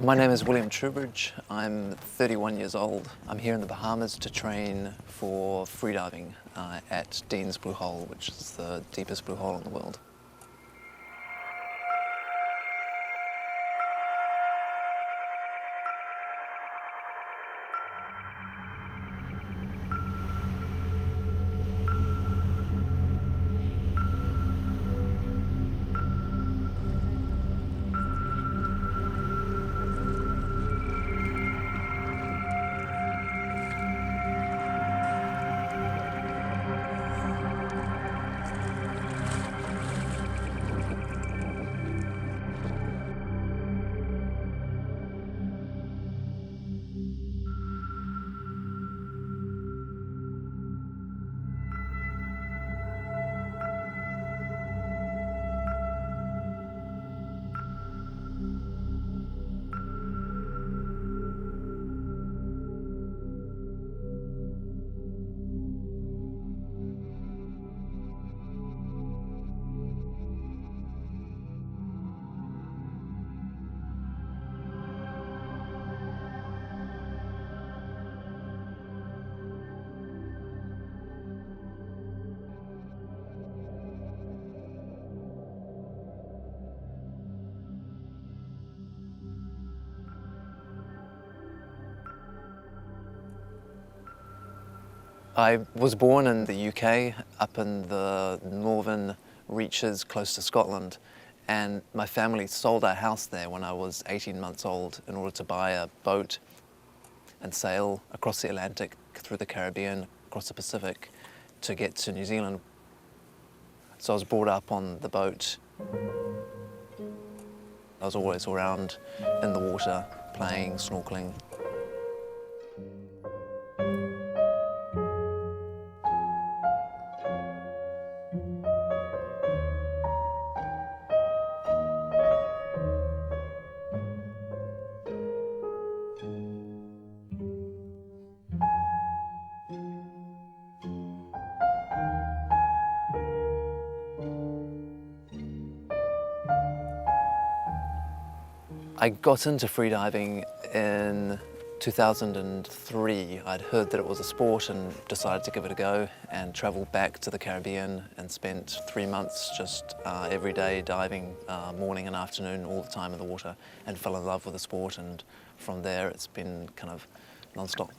My name is William Trubridge. I'm 31 years old. I'm here in the Bahamas to train for freediving at Dean's Blue Hole, which is the deepest blue hole in the world. I was born in the UK, up in the northern reaches close to Scotland, and my family sold our house there when I was 18 months old in order to buy a boat and sail across the Atlantic, through the Caribbean, across the Pacific to get to New Zealand. So I was brought up on the boat. I was always around in the water, playing, snorkeling. I got into freediving in 2003. I'd heard that it was a sport and decided to give it a go, and travelled back to the Caribbean and spent 3 months just every day diving, morning and afternoon, all the time in the water, and fell in love with the sport, and from there it's been kind of non-stop.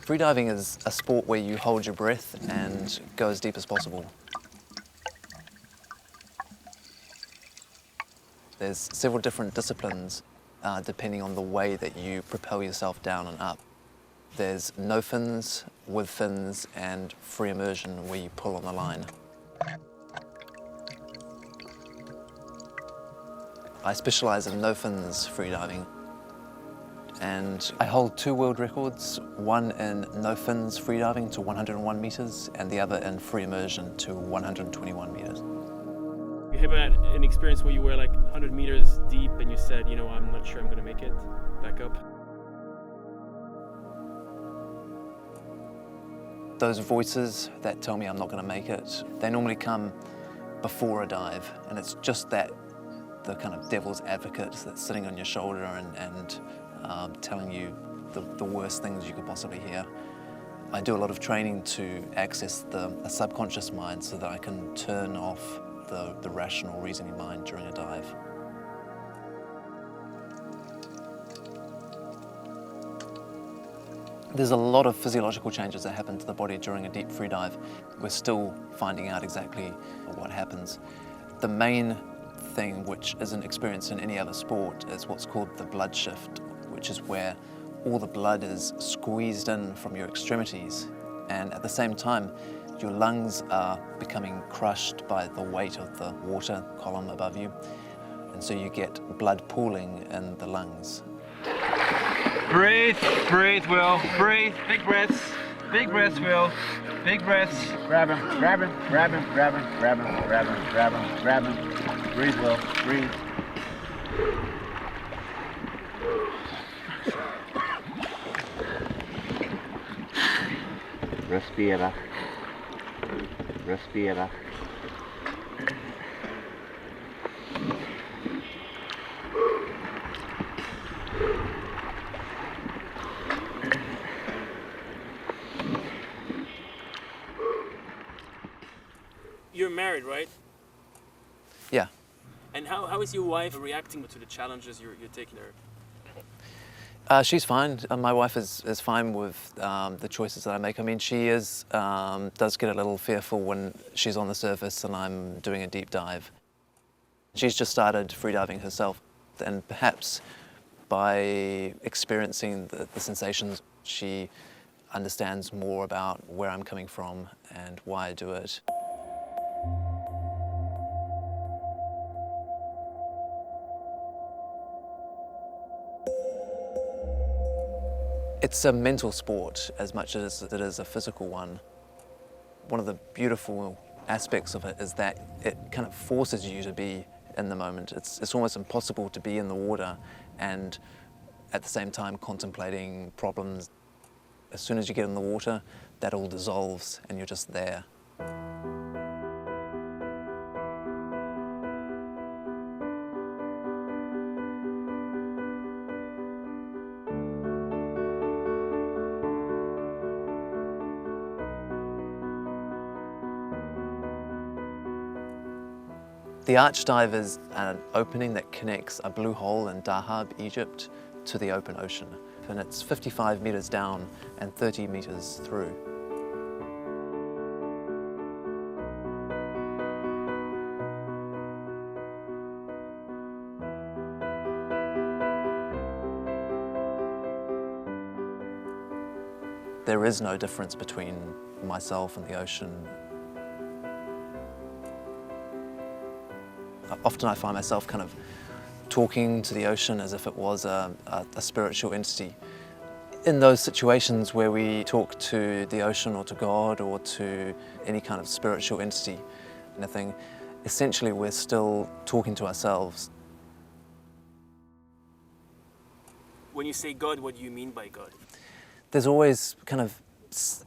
Freediving is a sport where you hold your breath and go as deep as possible. There's several different disciplines depending on the way that you propel yourself down and up. There's no fins, with fins, and free immersion where you pull on the line. I specialize in no fins freediving, and I hold 2 world records, one in no fins freediving to 101 meters and the other in free immersion to 121 meters. You have an experience where you were like 100 meters deep and you said, you know, I'm not sure I'm going to make it, back up? Those voices that tell me I'm not going to make it, they normally come before a dive, and it's just that, the kind of devil's advocate that's sitting on your shoulder and telling you the worst things you could possibly hear. I do a lot of training to access a subconscious mind so that I can turn off the rational reasoning mind during a dive. There's a lot of physiological changes that happen to the body during a deep free dive. We're still finding out exactly what happens. The main thing, which isn't experienced in any other sport, is what's called the blood shift, which is where all the blood is squeezed in from your extremities, and at the same time your lungs are becoming crushed by the weight of the water column above you, and so you get blood pooling in the lungs. Breathe, breathe, Will, breathe, big breaths, Will, big breaths. Grab him, grab him, grab him, grab him, grab him, grab him, grab him, grab him. Breathe, Will, breathe. Respira. Respira. married, right? Yeah. And how is your wife reacting to the challenges you're taking her? She's fine. My wife is fine with the choices that I make. I mean, she does get a little fearful when she's on the surface and I'm doing a deep dive. She's just started freediving herself, and perhaps by experiencing the sensations, she understands more about where I'm coming from and why I do it. It's a mental sport as much as it is a physical one. One of the beautiful aspects of it is that it kind of forces you to be in the moment. It's almost impossible to be in the water and at the same time contemplating problems. As soon as you get in the water, that all dissolves and you're just there. The arch dive is an opening that connects a blue hole in Dahab, Egypt, to the open ocean. And it's 55 meters down and 30 meters through. There is no difference between myself and the ocean. Often I find myself kind of talking to the ocean as if it was a spiritual entity. In those situations where we talk to the ocean or to God or to any kind of spiritual entity, essentially we're still talking to ourselves. When you say God, what do you mean by God? There's always kind of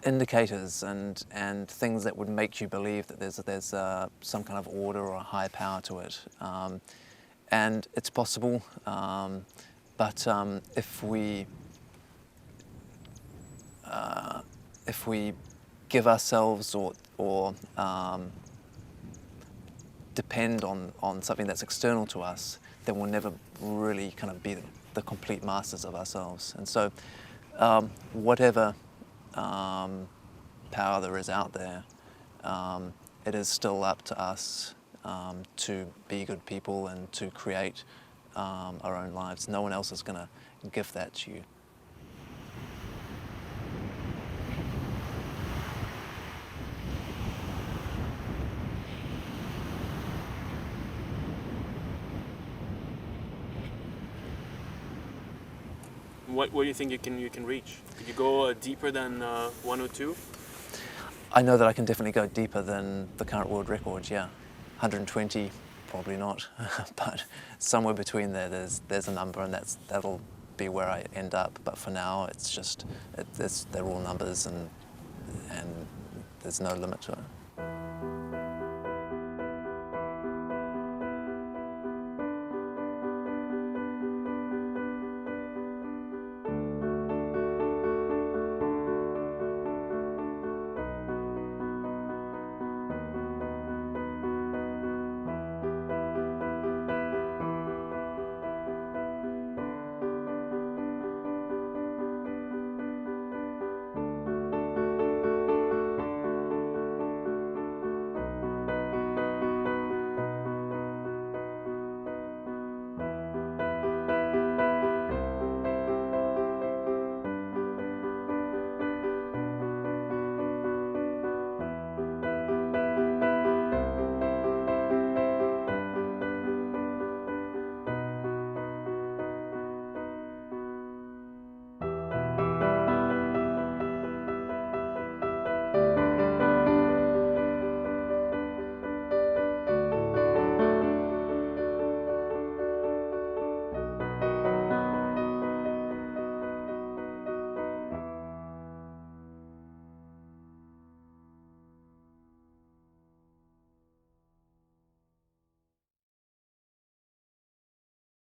indicators and things that would make you believe that there's some kind of order or a higher power to it. And it's possible, but if we give ourselves or depend on something that's external to us, then we'll never really kind of be the complete masters of ourselves. And so whatever power there is out there, it is still up to us to be good people and to create our own lives. No one else is going to give that to you. What do you think you can reach? Could you go deeper than 102? I know that I can definitely go deeper than the current world record, yeah. 120, probably not, but somewhere between there's a number, and that'll be where I end up. But for now, it's just, they're all numbers, and there's no limit to it.